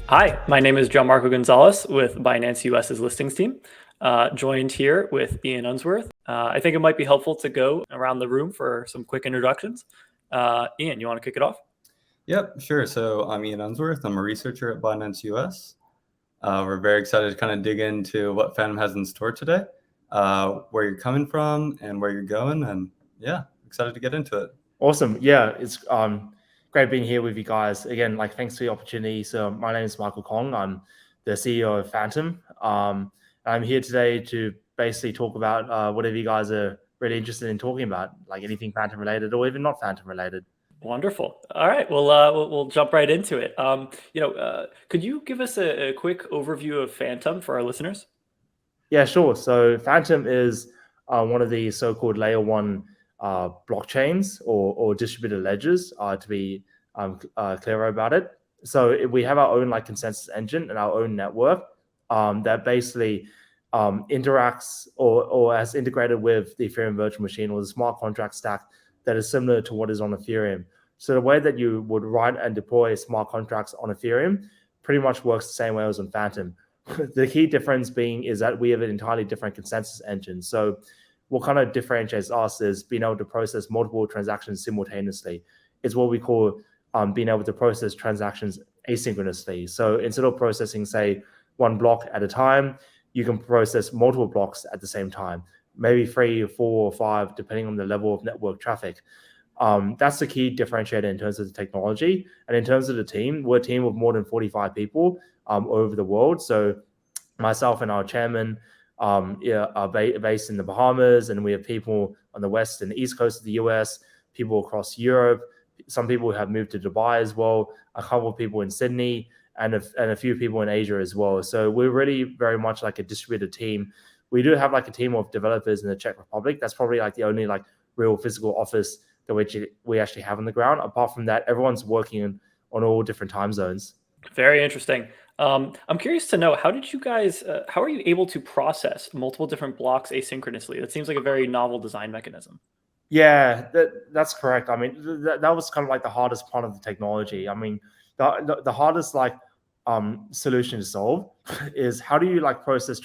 Hi, my name is Gianmarco Gonzalez with Binance US's listings team, joined here with Ian Unsworth. I think it might be helpful to go around the room for some quick introductions. Ian, you want to kick it off? Yep, sure. So I'm Ian Unsworth. I'm a researcher at Binance US. We're very excited to kind of dig into what Fantom has in store today, where you're coming from and where you're going. And yeah, excited to get into it. Awesome. Yeah, it's great being here with you guys. Again, thanks for the opportunity. So my name is Michael Kong. I'm the CEO of Fantom. I'm here today to basically talk about whatever you guys are really interested in talking about, like anything Fantom related or even not Fantom related. Wonderful. All right, well, we'll jump right into it. Could you give us a quick overview of Fantom for our listeners? Yeah, sure. So Fantom is one of the so-called layer one blockchains or distributed ledgers, to be clearer about it. So we have our own consensus engine and our own network that basically interacts or has integrated with the Ethereum virtual machine or the smart contract stack that is similar to what is on Ethereum. So the way that you would write and deploy smart contracts on Ethereum pretty much works the same way as on Fantom. The key difference being is that we have an entirely different consensus engine. So what kind of differentiates us is being able to process multiple transactions simultaneously. It's what we call being able to process transactions asynchronously. So instead of processing, say, one block at a time, you can process multiple blocks at the same time, maybe 3 or 4 or 5, depending on the level of network traffic. That's the key differentiator in terms of the technology. And in terms of the team, we're a team of more than 45 people over the world. So myself and our chairman are based in the Bahamas, and we have people on the west and east coast of the US, people across Europe. Some people have moved to Dubai as well, a couple of people in Sydney, and a few people in Asia as well. So we're really very much like a distributed team. We do have a team of developers in the Czech Republic. That's probably the only real physical office that we actually have on the ground. Apart from that, everyone's working on all different time zones. Very interesting. I'm curious to know, how are you able to process multiple different blocks asynchronously? That seems like a very novel design mechanism. Yeah, that's correct. I mean, that was kind of the hardest part of the technology. I mean, the hardest solution to solve is how do you process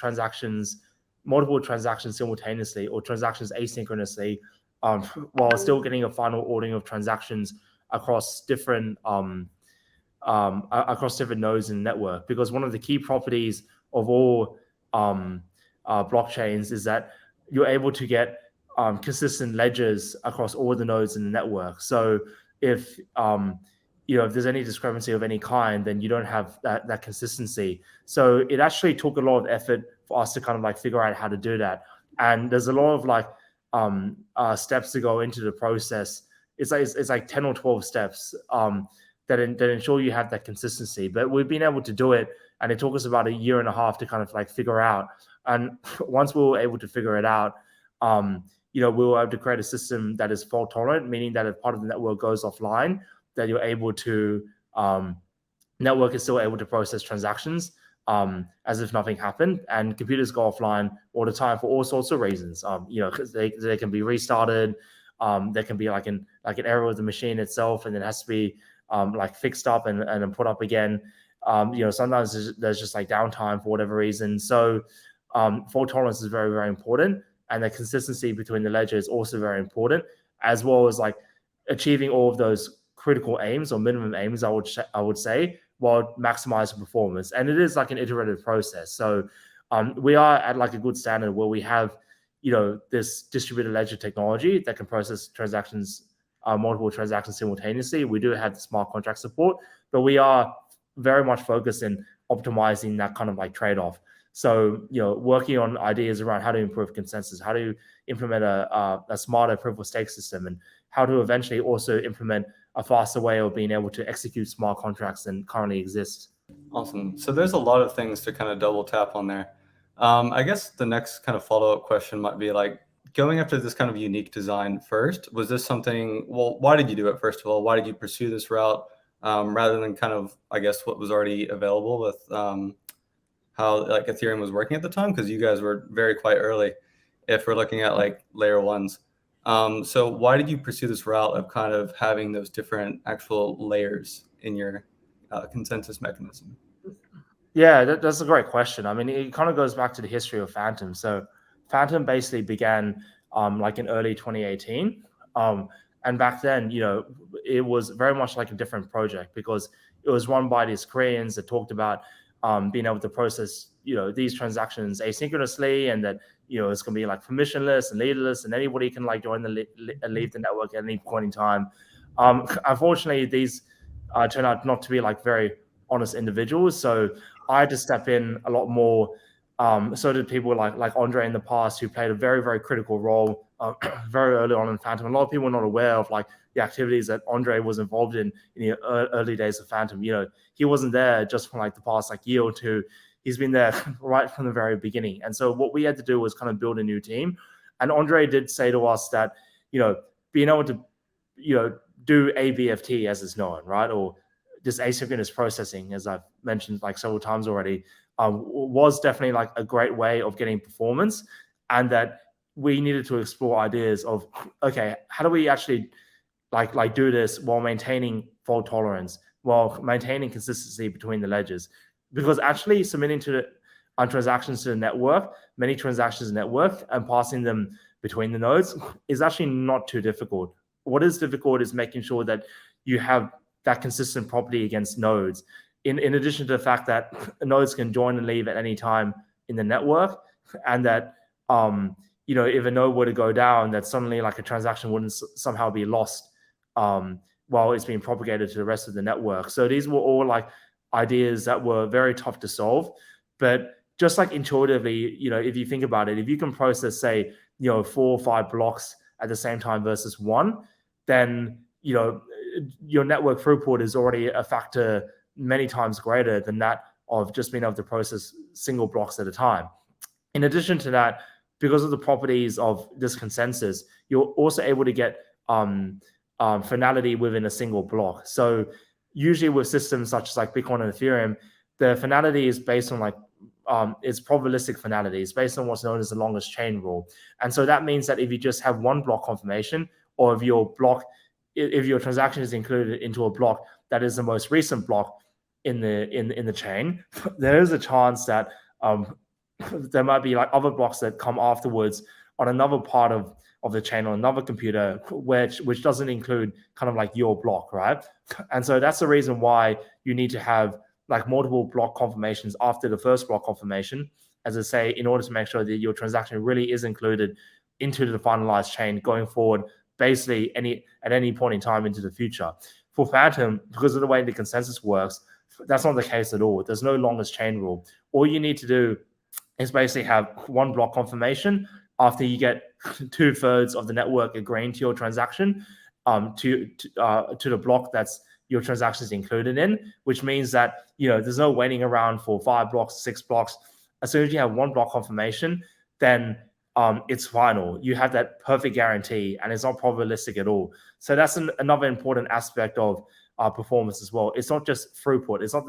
multiple transactions simultaneously or transactions asynchronously, while still getting a final ordering of transactions across different nodes in the network. Because one of the key properties of all blockchains is that you're able to get consistent ledgers across all the nodes in the network. So if if there's any discrepancy of any kind, then you don't have that consistency. So it actually took a lot of effort for us to kind of figure out how to do that. And there's a lot of steps to go into the process. It's like 10 or 12 steps that ensure you have that consistency. But we've been able to do it, and it took us about a year and a half to kind of figure out. And once we were able to figure it out, we were able to create a system that is fault tolerant, meaning that if part of the network goes offline, that you're able to network is still able to process transactions as if nothing happened. And computers go offline all the time for all sorts of reasons. Because they can be restarted. There can be an error with the machine itself, and it has to be fixed up and then put up again. Sometimes there's just downtime for whatever reason. So fault tolerance is very, very important. And the consistency between the ledger is also very important, as well as achieving all of those critical aims or minimum aims, I would say, while maximizing performance. And it is an iterative process. So we are at a good standard where we have, this distributed ledger technology that can process multiple transactions simultaneously. We do have the smart contract support, but we are very much focused in optimizing that kind of trade-off. So, working on ideas around how to improve consensus, how to implement a smarter proof of stake system, and how to eventually also implement a faster way of being able to execute smart contracts than currently exist. Awesome. So there's a lot of things to kind of double tap on there. I guess the next kind of follow-up question might be going after this kind of unique design first. Was this something, why did you do it first of all? Why did you pursue this route rather than kind of, I guess, what was already available with how Ethereum was working at the time? Because you guys were quite early if we're looking at layer ones. So why did you pursue this route of kind of having those different actual layers in your consensus mechanism? Yeah, that's a great question. I mean, it kind of goes back to the history of Fantom. So Fantom basically began like in early 2018. And back then, it was very much like a different project because it was run by these Koreans that talked about being able to process, these transactions asynchronously, and that, it's going to be like permissionless and leaderless, and anybody can like join and leave the network at any point in time. Unfortunately, these turned out not to be like very honest individuals. So I had to step in a lot more. So did people like Andre in the past, who played a very, very critical role very early on in Fantom. A lot of people are not aware of like the activities that Andre was involved in the early days of Fantom. He wasn't there just for like the past like year or two. He's been there right from the very beginning. And so what we had to do was kind of build a new team. And Andre did say to us that, being able to, do ABFT as it's known, right? Or this asynchronous processing, as I've mentioned like several times already, was definitely like a great way of getting performance, and that we needed to explore ideas of, okay, how do we actually like do this while maintaining fault tolerance, while maintaining consistency between the ledgers? Because actually submitting to the transactions to the network, many transactions to the network, and passing them between the nodes is actually not too difficult. What is difficult is making sure that you have that consistent property against nodes. In addition to the fact that nodes can join and leave at any time in the network, and that if a node were to go down, that suddenly like a transaction wouldn't somehow be lost while it's being propagated to the rest of the network. So these were all like ideas that were very tough to solve, but just like intuitively, if you think about it, if you can process, say, 4 or 5 blocks at the same time versus one, then your network throughput is already a factor many times greater than that of just being able to process single blocks at a time. In addition to that, because of the properties of this consensus, you're also able to get finality within a single block. So usually with systems such as like Bitcoin and Ethereum, the finality is based on like it's probabilistic finality. It's based on what's known as the longest chain rule. And so that means that if you just have one block confirmation, or if your transaction is included into a block that is the most recent block in the chain, there is a chance that there might be like other blocks that come afterwards on another part of the chain, on another computer, which doesn't include kind of like your block, right? And so that's the reason why you need to have like multiple block confirmations after the first block confirmation, as I say, in order to make sure that your transaction really is included into the finalized chain going forward, basically at any point in time into the future. For Fantom, because of the way the consensus works, that's not the case at all. There's no longest chain rule. All you need to do is basically have one block confirmation after you get 2/3 of the network agreeing to your transaction to the block that's your transaction is included in, which means that there's no waiting around for 5 blocks, 6 blocks. As soon as you have one block confirmation, then it's final. You have that perfect guarantee, and it's not probabilistic at all. So that's another important aspect of performance as well. It's not just throughput. It's not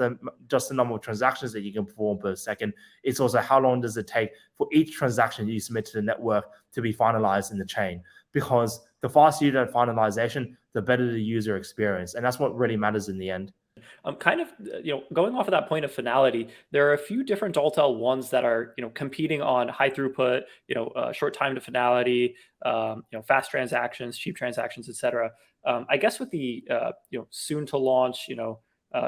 just the number of transactions that you can perform per second. It's also how long does it take for each transaction you submit to the network to be finalized in the chain. Because the faster you do that finalization, the better the user experience. And that's what really matters in the end. Kind of, going off of that point of finality, there are a few different Altel ones that are, competing on high throughput, short time to finality, fast transactions, cheap transactions, etc. I guess with the, soon to launch,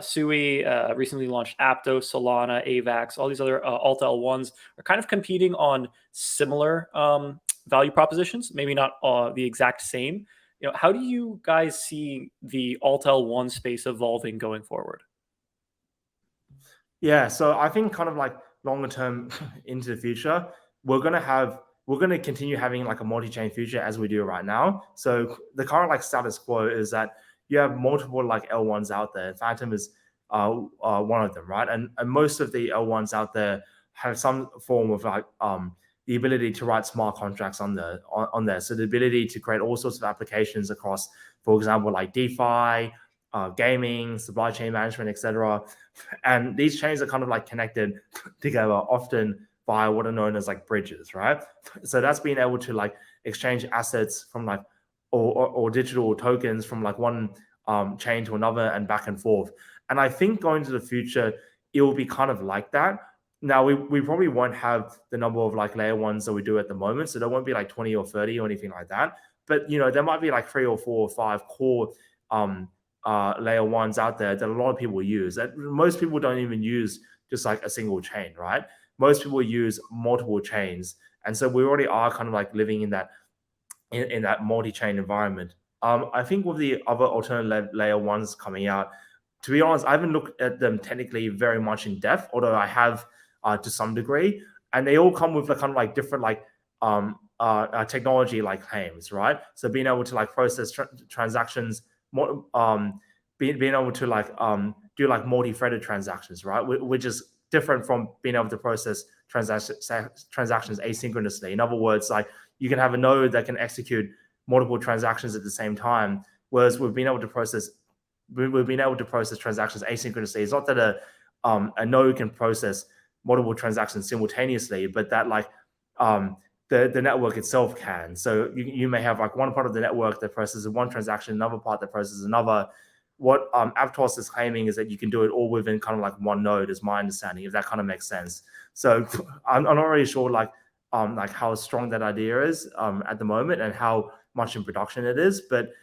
Sui, recently launched Aptos, Solana, AVAX, all these other Altel ones are kind of competing on similar value propositions, maybe not the exact same. How do you guys see the Altel one space evolving going forward? Yeah, so I think kind of like longer term into the future, we're going to continue having like a multi-chain future as we do right now. So the current like status quo is that you have multiple like L1s out there. Fantom is one of them, right? And most of the L1s out there have some form of like the ability to write smart contracts on there. So the ability to create all sorts of applications across, for example, like DeFi, gaming, supply chain management, etc. And these chains are kind of like connected together, often via what are known as like bridges, right? So that's being able to like exchange assets from like or digital tokens from like one chain to another and back and forth. And I think going to the future, it will be kind of like that. Now we probably won't have the number of like layer ones that we do at the moment, so there won't be like 20 or 30 or anything like that. But there might be like 3 or 4 or 5 core layer ones out there that a lot of people use. That most people don't even use just like a single chain, right? Most people use multiple chains, and so we already are kind of like living in that multi-chain environment. I think with the other alternative layer ones coming out, to be honest, I haven't looked at them technically very much in depth, although I have to some degree, and they all come with like kind of like different like technology like claims, right? So being able to like process transactions, being able to like do like multi-threaded transactions, right? Which is different from being able to process transactions asynchronously. In other words, like you can have a node that can execute multiple transactions at the same time, whereas we've been able to process transactions asynchronously. It's not that a node can process multiple transactions simultaneously, but that like the network itself can. So you may have like one part of the network that processes one transaction, another part that processes another. What Aptos is claiming is that you can do it all within kind of like one node, is my understanding, if that kind of makes sense. So I'm not really sure like how strong that idea is at the moment and how much in production it is, but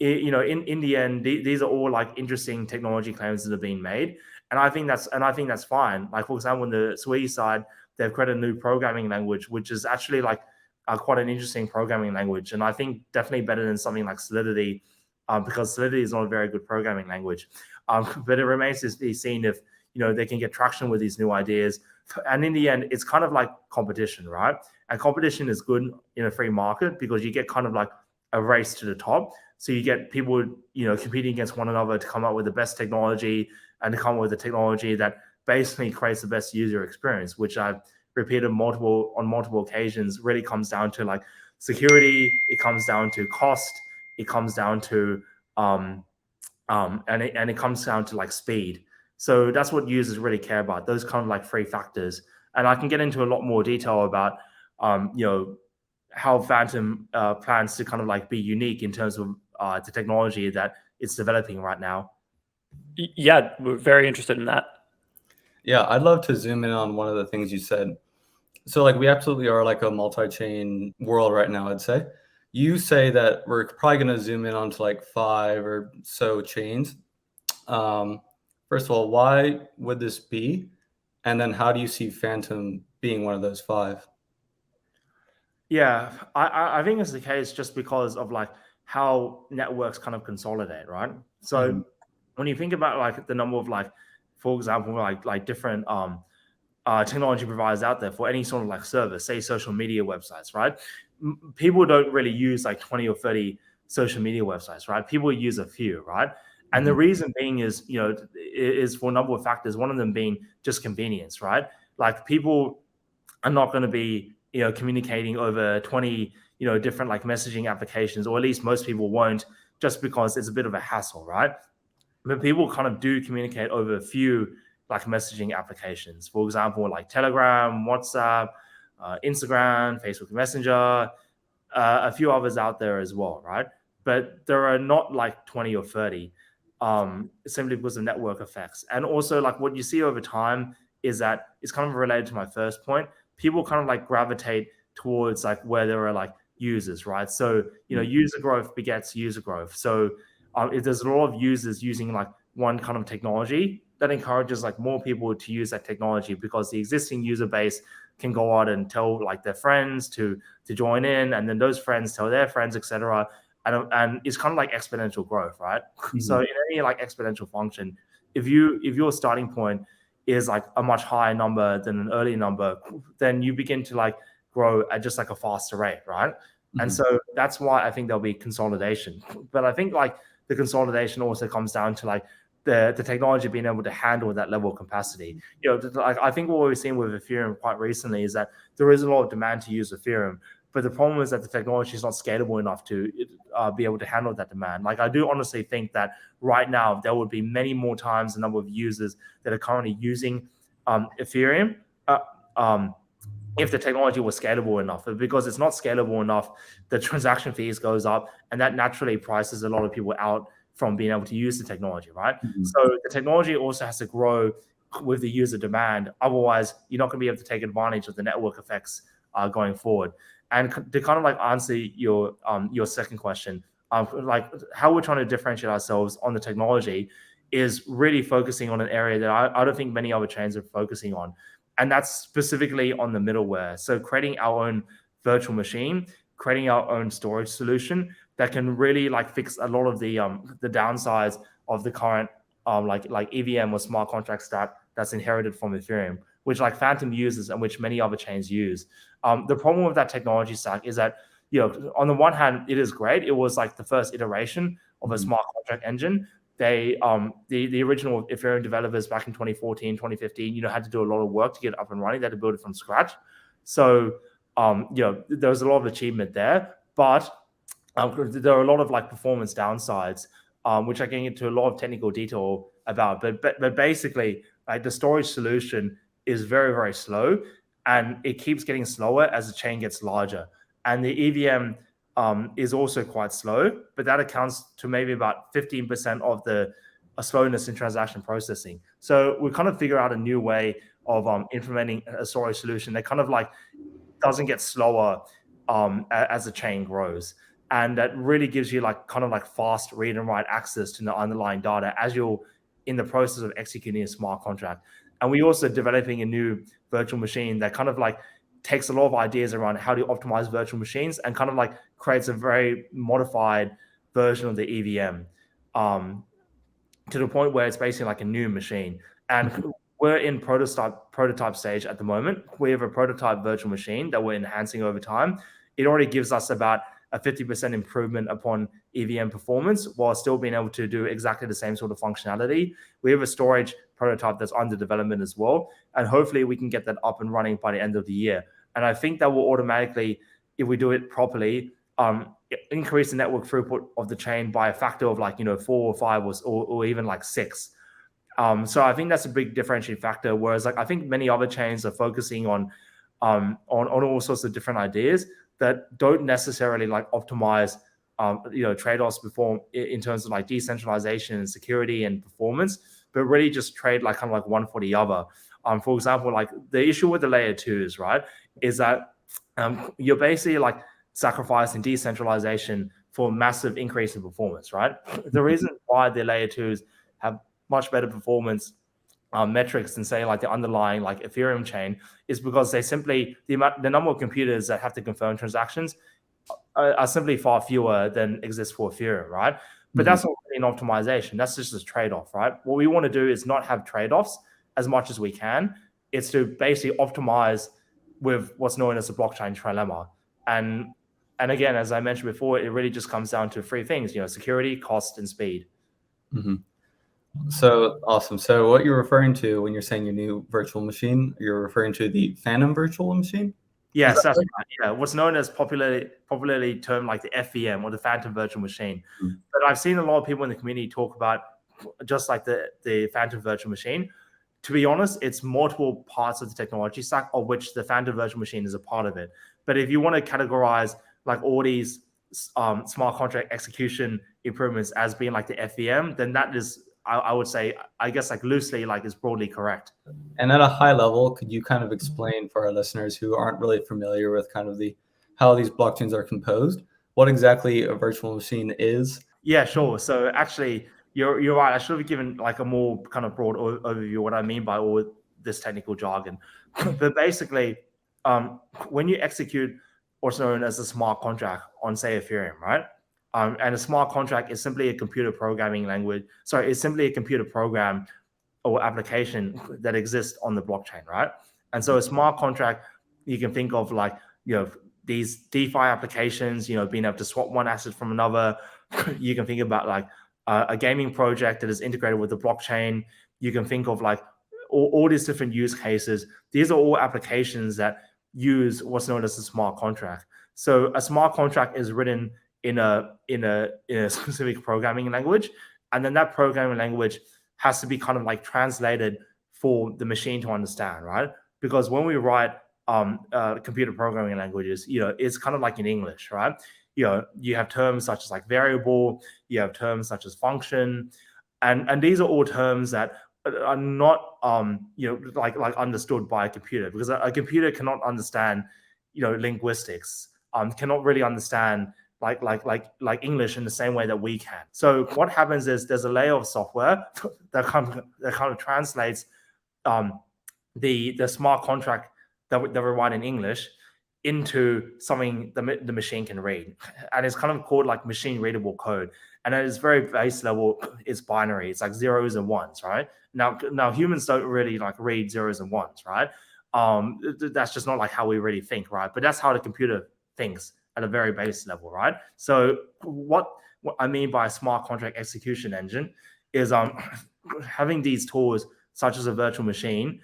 in the end, these are all like interesting technology claims that are being made, and I think that's fine. Like for example, on the Sui side, they've created a new programming language, which is actually like quite an interesting programming language, and I think definitely better than something like Solidity, because Solidity is not a very good programming language. But it remains to be seen if they can get traction with these new ideas. And in the end, it's kind of like competition, right? And competition is good in a free market because you get kind of like a race to the top. So you get people, competing against one another to come up with the best technology and to come up with a technology that basically creates the best user experience, which I've repeated on multiple occasions, really comes down to like security. It comes down to cost. It comes down to and it comes down to like speed. So that's what users really care about, those kind of like 3 factors. And I can get into a lot more detail about how Fantom plans to kind of like be unique in terms of the technology that it's developing right now. Yeah, we're very interested in that. Yeah, I'd love to zoom in on one of the things you said. So like we absolutely are like a multi-chain world right now, I'd say. You say that we're probably going to zoom in onto like 5 or so chains. First of all, why would this be? And then how do you see Fantom being one of those 5? Yeah, I think it's the case just because of like how networks kind of consolidate, right? So when you think about like the number of like, for example, like different technology providers out there for any sort of like service, say social media websites, right? People don't really use like 20 or 30 social media websites, right? People use a few, right? And the reason being is, is for a number of factors. One of them being just convenience, right? Like people are not going to be, communicating over 20, different like messaging applications, or at least most people won't, just because it's a bit of a hassle, right? But people kind of do communicate over a few like messaging applications. For example, like Telegram, WhatsApp, Instagram, Facebook Messenger, a few others out there as well, right? But there are not like 20 or 30, simply because of network effects. And also like what you see over time is that it's kind of related to my first point. People kind of like gravitate towards like where there are like users, right? So, user growth begets user growth. So if there's a lot of users using like one kind of technology, that encourages like more people to use that technology, because the existing user base can go out and tell like their friends to join in, and then those friends tell their friends, etc. And it's kind of like exponential growth, right? So in any like exponential function, if your starting point is like a much higher number than an early number, then you begin to like grow at just like a faster rate, right? And so that's why I think there'll be consolidation. But I think like the consolidation also comes down to like the technology being able to handle that level of capacity. Like I think what we've seen with Ethereum quite recently is that there is a lot of demand to use Ethereum, but the problem is that the technology is not scalable enough to be able to handle that demand. Like I do honestly think that right now there would be many more times the number of users that are currently using Ethereum if the technology was scalable enough. But because it's not scalable enough, the transaction fees goes up, and that naturally prices a lot of people out from being able to use the technology, right? So the technology also has to grow with the user demand. Otherwise, you're not going to be able to take advantage of the network effects going forward. And to kind of like answer your second question, like how we're trying to differentiate ourselves on the technology is really focusing on an area that I don't think many other chains are focusing on. And that's specifically on the middleware. So creating our own virtual machine, creating our own storage solution that can really like fix a lot of the downsides of the current like EVM or smart contract stack that's inherited from Ethereum, which like Fantom uses and which many other chains use. The problem with that technology stack is that, on the one hand, it is great. It was like the first iteration of a smart contract engine. They the original Ethereum developers back in 2014, 2015, had to do a lot of work to get it up and running. They had to build it from scratch. So there was a lot of achievement there, but there are a lot of like performance downsides, which I can get into a lot of technical detail about. But basically, like the storage solution is very, very slow, and it keeps getting slower as the chain gets larger. And the EVM is also quite slow, but that accounts to maybe about 15% of the slowness in transaction processing. So we kind of figure out a new way of implementing a storage solution that kind of like doesn't get slower as the chain grows. And that really gives you like kind of like fast read and write access to the underlying data as you're in the process of executing a smart contract. And we're also developing a new virtual machine that kind of like takes a lot of ideas around how to optimize virtual machines and kind of like creates a very modified version of the EVM to the point where it's basically like a new machine. And we're in prototype stage at the moment. We have a prototype virtual machine that we're enhancing over time. It already gives us about a 50% improvement upon EVM performance while still being able to do exactly the same sort of functionality. We have a storage prototype that's under development as well. And hopefully we can get that up and running by the end of the year. And I think that will automatically, if we do it properly, increase the network throughput of the chain by a factor of like, 4 or 5 or even like 6. So I think that's a big differentiating factor. Whereas like I think many other chains are focusing on all sorts of different ideas that don't necessarily like optimize trade-offs before in terms of like decentralization and security and performance, but really just trade like kind of like one for the other. For example, like the issue with the layer 2s, right, is that you're basically like sacrificing decentralization for a massive increase in performance, right? The reason why the layer 2s have much better performance metrics than say like the underlying like Ethereum chain is because they simply the number of computers that have to confirm transactions are simply far fewer than exists for Ethereum, right? But that's not really an optimization. That's just a trade-off, right? What we want to do is not have trade-offs as much as we can. It's to basically optimize with what's known as the blockchain trilemma. And again, as I mentioned before, it really just comes down to 3 things: security, cost, and speed. Mm-hmm. So awesome. So what you're referring to when you're saying your new virtual machine, you're referring to the Fantom virtual machine? Yes, that's right. Yeah, what's known as popularly termed like the FVM or the Fantom virtual machine. But I've seen a lot of people in the community talk about just like the Fantom virtual machine. To be honest, it's multiple parts of the technology stack, of which the Fantom virtual machine is a part of it. But if you want to categorize like all these smart contract execution improvements as being like the FVM, then that is, I would say, I guess like loosely like is broadly correct. And at a high level, could you kind of explain for our listeners who aren't really familiar with kind of how these blockchains are composed, what exactly a virtual machine is? Yeah, sure. So actually, you're right. I should have given like a more kind of broad overview of what I mean by all this technical jargon. But basically, when you execute what's known as a smart contract on, say, Ethereum, right? And a smart contract is simply a computer programming language. Sorry, it's simply a computer program or application that exists on the blockchain, right? And so a smart contract, you can think of like, these DeFi applications, being able to swap one asset from another. You can think about like a gaming project that is integrated with the blockchain. You can think of like all these different use cases. These are all applications that use what's known as a smart contract. So a smart contract is written in a specific programming language, and then that programming language has to be kind of like translated for the machine to understand, right? Because when we write computer programming languages, it's kind of like in English, right? You have terms such as like variable, you have terms such as function, and these are all terms that are not like understood by a computer, because a computer cannot understand linguistics, cannot really understand like English in the same way that we can. So what happens is there's a layer of software that kind of translates the smart contract that we write in English into something the machine can read, and it's kind of called like machine readable code. And at its very base level, it's binary. It's like zeros and ones, right? Now humans don't really like read zeros and ones, right? That's just not like how we really think, right? But that's how the computer thinks at a very base level, right? So what I mean by a smart contract execution engine is having these tools such as a virtual machine,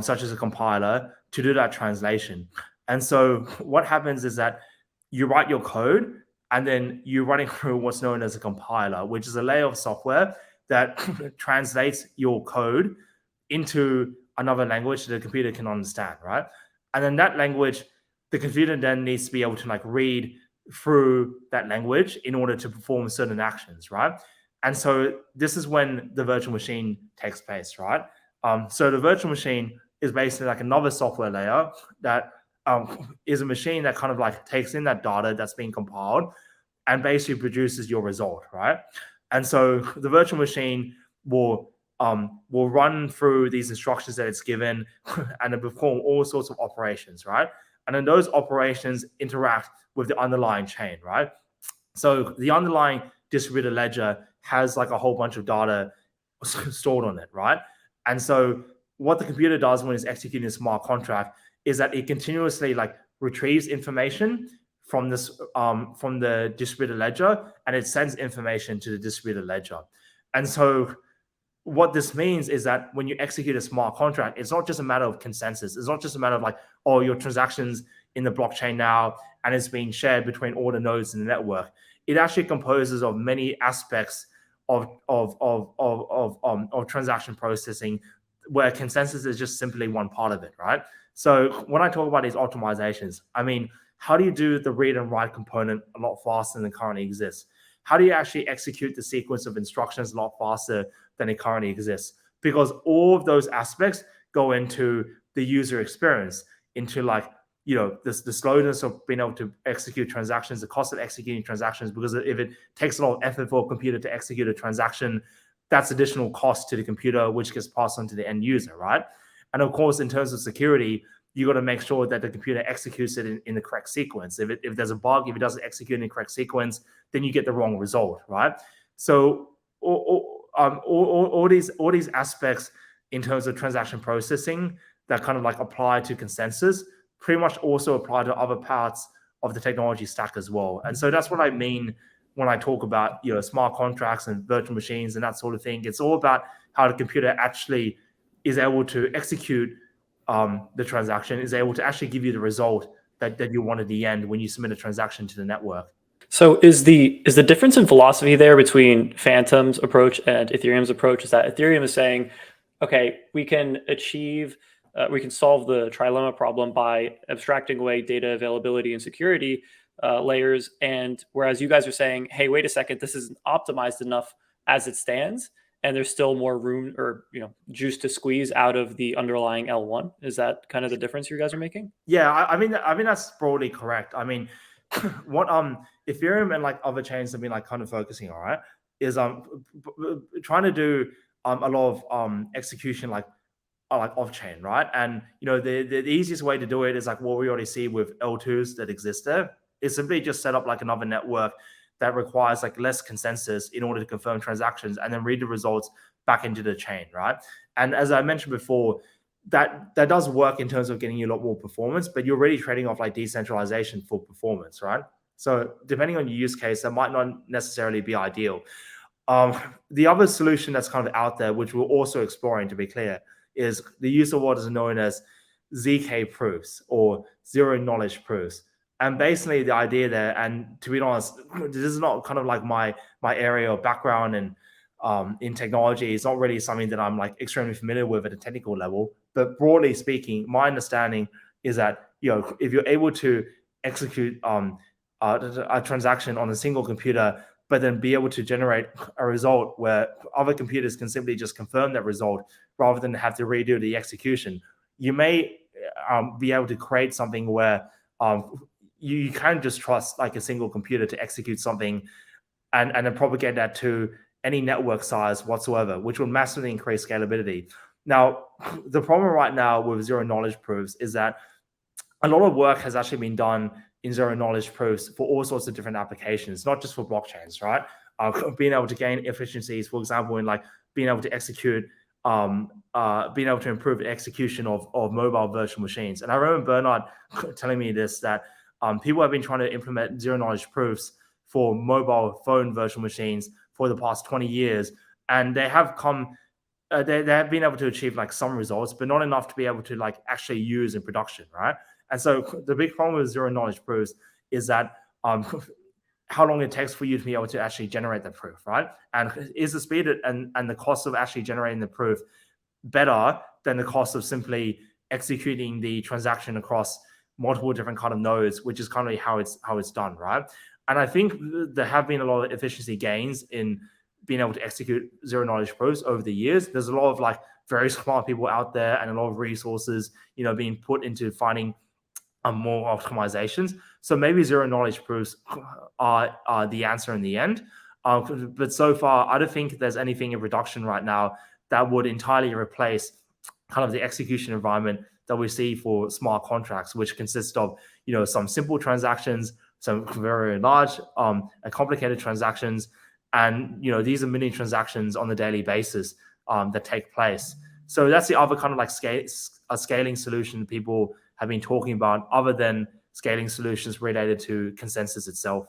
such as a compiler, to do that translation. And so what happens is that you write your code, and then you're running through what's known as a compiler, which is a layer of software that translates your code into another language that the computer can understand, right? And then that language, the computer then needs to be able to like read through that language in order to perform certain actions, right? And so this is when the virtual machine takes place, right? So the virtual machine is basically like another software layer that is a machine that kind of like takes in that data that's being compiled and basically produces your result, right? And so the virtual machine will run through these instructions that it's given and then perform all sorts of operations, right? And then those operations interact with the underlying chain, right? So the underlying distributed ledger has like a whole bunch of data stored on it, right? And so what the computer does when it's executing a smart contract is that it continuously like retrieves information from this from the distributed ledger, and it sends information to the distributed ledger. And so what this means is that when you execute a smart contract, it's not just a matter of consensus. It's not just a matter of like, oh, your transactions in the blockchain now, and it's being shared between all the nodes in the network. It actually composes of many aspects of transaction processing, where consensus is just simply one part of it, right? So when I talk about these optimizations, I mean, how do you do the read and write component a lot faster than it currently exists? How do you actually execute the sequence of instructions a lot faster than it currently exists? Because all of those aspects go into the user experience, into like, the slowness of being able to execute transactions, the cost of executing transactions, because if it takes a lot of effort for a computer to execute a transaction, that's additional cost to the computer, which gets passed on to the end user, right? And of course, in terms of security, you got to make sure that the computer executes it in the correct sequence. If there's a bug, if it doesn't execute in the correct sequence, then you get the wrong result, right? So all these aspects in terms of transaction processing that kind of like apply to consensus pretty much also apply to other parts of the technology stack as well. And so that's what I mean when I talk about smart contracts and virtual machines and that sort of thing. It's all about how the computer actually is able to execute the transaction, is able to actually give you the result that you want at the end when you submit a transaction to the network. So is the difference in philosophy there between Fantom's approach and Ethereum's approach is that Ethereum is saying, okay, we can solve the trilemma problem by abstracting away data availability and security layers, and whereas you guys are saying, hey, wait a second, this isn't optimized enough as it stands, and there's still more room or juice to squeeze out of the underlying L1. Is that kind of the difference you guys are making? Yeah, I mean that's broadly correct. I mean, what Ethereum and like other chains have been like kind of focusing on, right, is trying to do a lot of execution like off chain, right? And the easiest way to do it is like what we already see with L2s that exist there. Is simply just set up like another network that requires like less consensus in order to confirm transactions and then read the results back into the chain, right? And as I mentioned before, that does work in terms of getting you a lot more performance, but you're already trading off like decentralization for performance, right? So depending on your use case, that might not necessarily be ideal. The other solution that's kind of out there, which we're also exploring, to be clear, is the use of what is known as ZK proofs or zero knowledge proofs. And basically the idea there, and to be honest, this is not kind of like my area of background and in technology. It's not really something that I'm like extremely familiar with at a technical level. But broadly speaking, my understanding is that if you're able to execute a transaction on a single computer but then be able to generate a result where other computers can simply just confirm that result rather than have to redo the execution. You may be able to create something where you can just trust like a single computer to execute something and then propagate that to any network size whatsoever, which will massively increase scalability. Now, the problem right now with zero knowledge proofs is that a lot of work has actually been done in zero knowledge proofs for all sorts of different applications, not just for blockchains, right? Being able to gain efficiencies, for example, in like being able to execute, being able to improve the execution of mobile virtual machines. And I remember Bernard telling me this, that people have been trying to implement zero knowledge proofs for mobile phone virtual machines for the past 20 years. And they have come, they have been able to achieve like some results, but not enough to be able to like actually use in production, right? And so the big problem with zero knowledge proofs is that how long it takes for you to be able to actually generate the proof, right? And is the speed and the cost of actually generating the proof better than the cost of simply executing the transaction across multiple different kind of nodes, which is kind of how it's done, right? And I think there have been a lot of efficiency gains in being able to execute zero knowledge proofs over the years. There's a lot of like very smart people out there and a lot of resources, being put into finding more optimizations. So maybe zero knowledge proofs are the answer in the end. But so far, I don't think there's anything in production right now that would entirely replace kind of the execution environment that we see for smart contracts, which consist of, some simple transactions, some very large and complicated transactions. And, these are mini transactions on a daily basis that take place. So that's the other kind of like scaling solution people have been talking about, other than scaling solutions related to consensus itself.